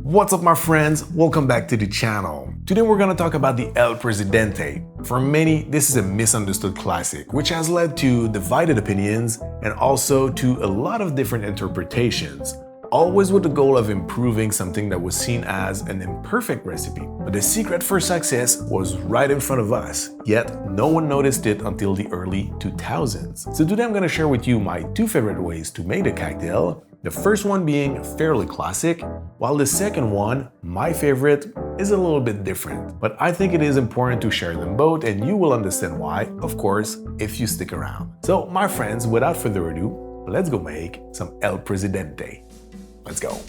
What's up my friends, welcome back to the channel. Today we're gonna talk about the El Presidente. For many, this is a misunderstood classic, which has led to divided opinions and also to a lot of different interpretations, always with the goal of improving something that was seen as an imperfect recipe. But the secret for success was right in front of us, yet no one noticed it until the early 2000s. So today I'm gonna share with you my two favorite ways to make the cocktail. The first one being fairly classic, while the second one, my favorite, is a little bit different. But I think it is important to share them both and you will understand why, of course, if you stick around. So my friends, without further ado, let's go make some El Presidente. Let's go.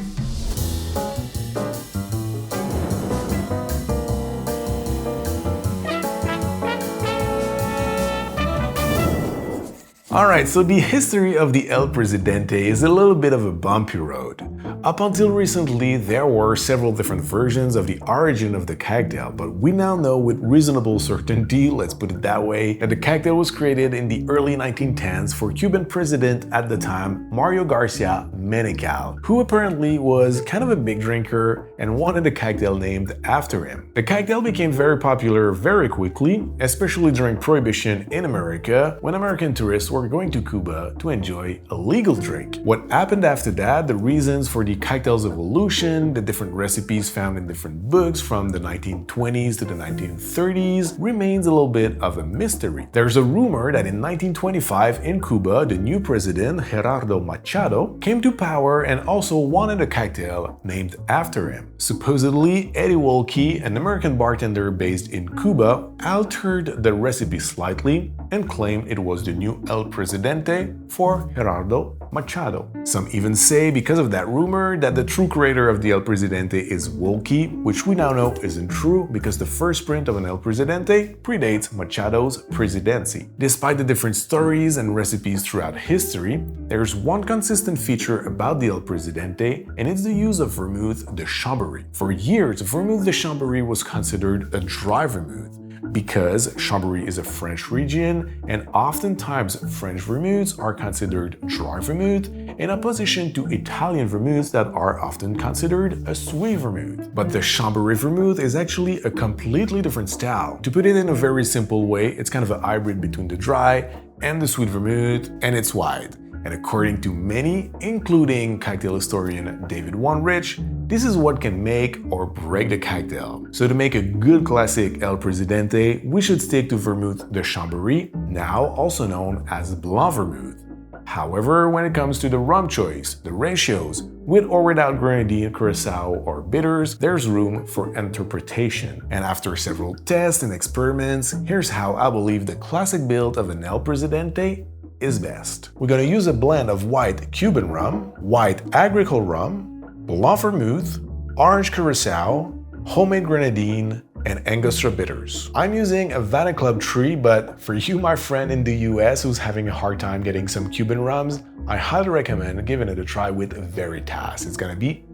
Alright, so the history of the El Presidente is a little bit of a bumpy road. Up until recently, there were several different versions of the origin of the cocktail, but we now know with reasonable certainty, let's put it that way, that the cocktail was created in the early 1910s for Cuban president at the time, Mario Garcia Menocal, who apparently was kind of a big drinker and wanted a cocktail named after him. The cocktail became very popular very quickly, especially during Prohibition in America, when American tourists were going to Cuba to enjoy a legal drink. What happened after that, the reasons for the cocktail's evolution, the different recipes found in different books from the 1920s to the 1930s, remains a little bit of a mystery. There's a rumor that in 1925 in Cuba, the new president, Gerardo Machado, came to power and also wanted a cocktail named after him. Supposedly, Eddie Wolke, an American bartender based in Cuba, altered the recipe slightly and claimed it was the new El Presidente for Gerardo Machado. Some even say, because of that rumor, that the true creator of the El Presidente is Wolke, which we now know isn't true because the first print of an El Presidente predates Machado's presidency. Despite the different stories and recipes throughout history, there's one consistent feature about the El Presidente, and it's the use of vermouth de Chambéry. For years, vermouth de Chambéry was considered a dry vermouth, because Chambéry is a French region and oftentimes French vermouths are considered dry vermouth in opposition to Italian vermouths that are often considered a sweet vermouth. But the Chambéry vermouth is actually a completely different style. To put it in a very simple way, it's kind of a hybrid between the dry and the sweet vermouth, and it's wide. And according to many, including cocktail historian David Wondrich, this is what can make or break the cocktail. So to make a good classic El Presidente, we should stick to vermouth de Chambéry, now also known as Blanc vermouth. However, when it comes to the rum choice, the ratios, with or without grenadine, Curaçao, or bitters, there's room for interpretation. And after several tests and experiments, here's how I believe the classic build of an El Presidente is best. We're gonna use a blend of white Cuban rum, white agricole rum, Blanc vermouth, orange Curaçao, homemade grenadine, and Angostura bitters. I'm using a Havana Club tree, but for you, my friend in the US who's having a hard time getting some Cuban rums, I highly recommend giving it a try with Veritas. It's gonna be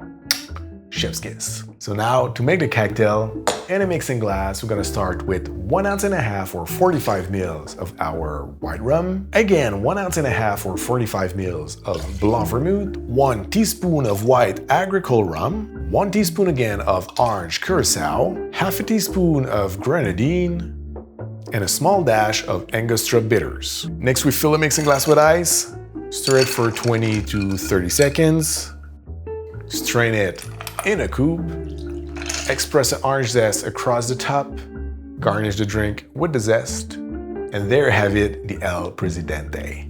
chef's kiss. So now, to make the cocktail, in a mixing glass, we're gonna start with 1.5 ounces or 45 mils of our white rum. Again, 1.5 ounces or 45 mils of Blanc vermouth, 1 teaspoon of white agricole rum, 1 teaspoon again of orange Curaçao, half a teaspoon of grenadine, and a small dash of Angostura bitters. Next, we fill a mixing glass with ice, stir it for 20 to 30 seconds, strain it in a coupe, express an orange zest across the top, garnish the drink with the zest, and there you have it, the El Presidente.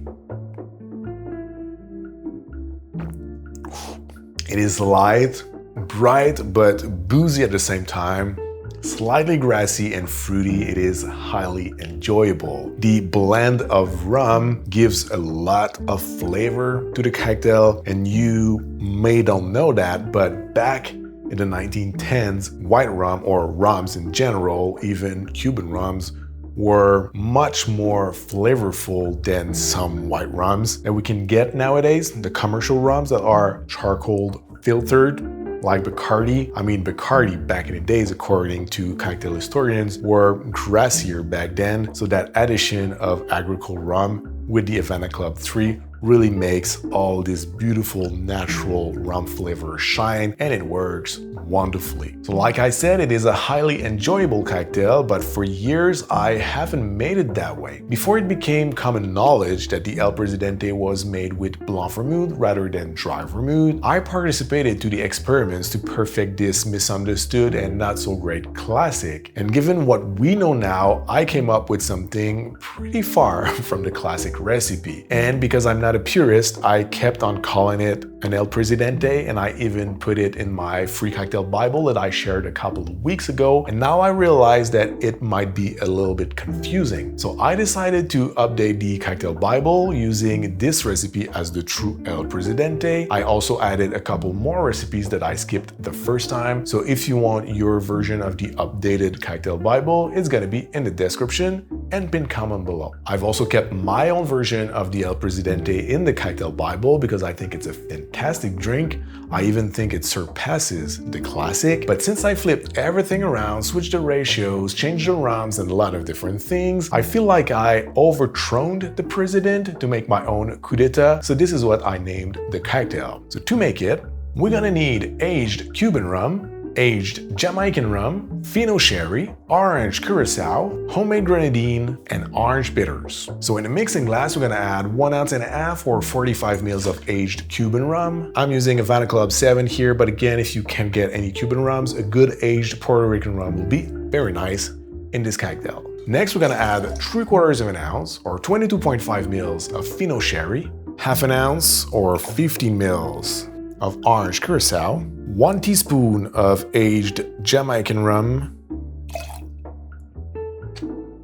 It is light, bright, but boozy at the same time, slightly grassy and fruity. It is highly enjoyable. The blend of rum gives a lot of flavor to the cocktail, and you may don't know that, but back in the 1910s, white rum, or rums in general, even Cuban rums, were much more flavorful than some white rums that we can get nowadays. The commercial rums that are charcoal filtered, like Bacardi. I mean, Bacardi back in the days, according to cocktail historians, were grassier back then, so that addition of agricole rum with the Havana Club 3 really makes all this beautiful natural rum flavor shine, and it works wonderfully. So like I said, it is a highly enjoyable cocktail, but for years I haven't made it that way. Before it became common knowledge that the El Presidente was made with blanc vermouth rather than dry vermouth, I participated to the experiments to perfect this misunderstood and not so great classic. And given what we know now, I came up with something pretty far from the classic recipe. And because I'm not a purist, I kept on calling it an El Presidente, and I even put it in my free cocktail Bible that I shared a couple of weeks ago. And now I realize that it might be a little bit confusing. So I decided to update the cocktail Bible using this recipe as the true El Presidente. I also added a couple more recipes that I skipped the first time. So if you want your version of the updated cocktail Bible, it's gonna be in the description and pinned comment below. I've also kept my own version of the El Presidente in the cocktail Bible because I think it's a fantastic drink. I even think it surpasses the classic. But since I flipped everything around, switched the ratios, changed the rums and a lot of different things, I feel like I overthrown the President to make my own coup d'etat. So this is what I named the cocktail. So to make it, we're gonna need aged Cuban rum, aged Jamaican rum, Fino sherry, orange Curaçao, homemade grenadine, and orange bitters. So in a mixing glass, we're gonna add 1.5 ounces or 45 ml of aged Cuban rum. I'm using Havana Club 7 here, but again, if you can't get any Cuban rums, a good aged Puerto Rican rum will be very nice in this cocktail. Next, we're gonna add 3/4 ounce or 22.5 ml of Fino sherry, 1/2 ounce or 15 ml of orange Curaçao, 1 teaspoon of aged Jamaican rum,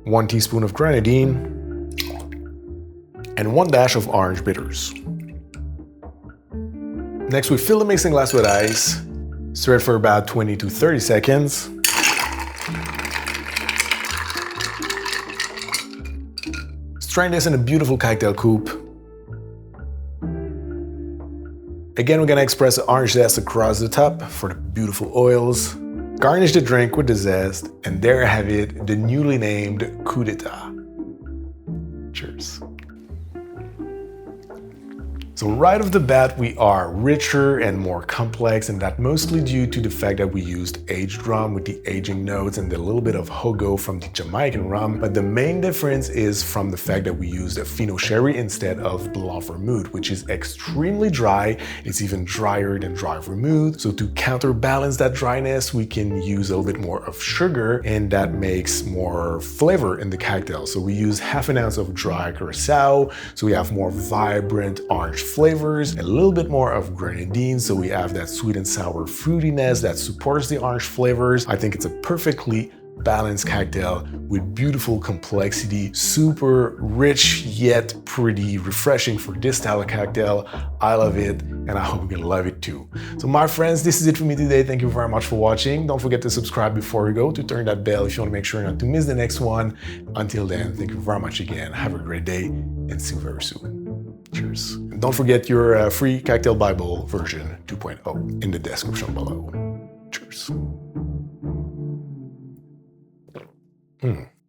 1 teaspoon of grenadine, and 1 dash of orange bitters. Next, we fill the mixing glass with ice, stir it for about 20 to 30 seconds. Strain this in a beautiful cocktail coupe. Again, we're gonna express the orange zest across the top for the beautiful oils. Garnish the drink with the zest, and there you have it, the newly named coup d'etat. Cheers. So right off the bat, we are richer and more complex, and that mostly due to the fact that we used aged rum with the aging notes and a little bit of hogo from the Jamaican rum. But the main difference is from the fact that we used a Fino sherry instead of blanc vermouth, which is extremely dry. It's even drier than dry vermouth. So to counterbalance that dryness, we can use a little bit more of sugar, and that makes more flavor in the cocktail. So we use 1/2 ounce of dry Curaçao, so we have more vibrant orange flavors, a little bit more of grenadine, so we have that sweet and sour fruitiness that supports the orange flavors. I think it's a perfectly balanced cocktail with beautiful complexity, super rich yet pretty refreshing for this style of cocktail. I love it, and I hope you're gonna love it too. So my friends, this is it for me today. Thank you very much for watching. Don't forget to subscribe before you go, to turn that bell if you want to make sure not to miss the next one. Until then, thank you very much again. Have a great day, and see you very soon. Cheers. And don't forget your free cocktail Bible version 2.0 in the description below. Cheers.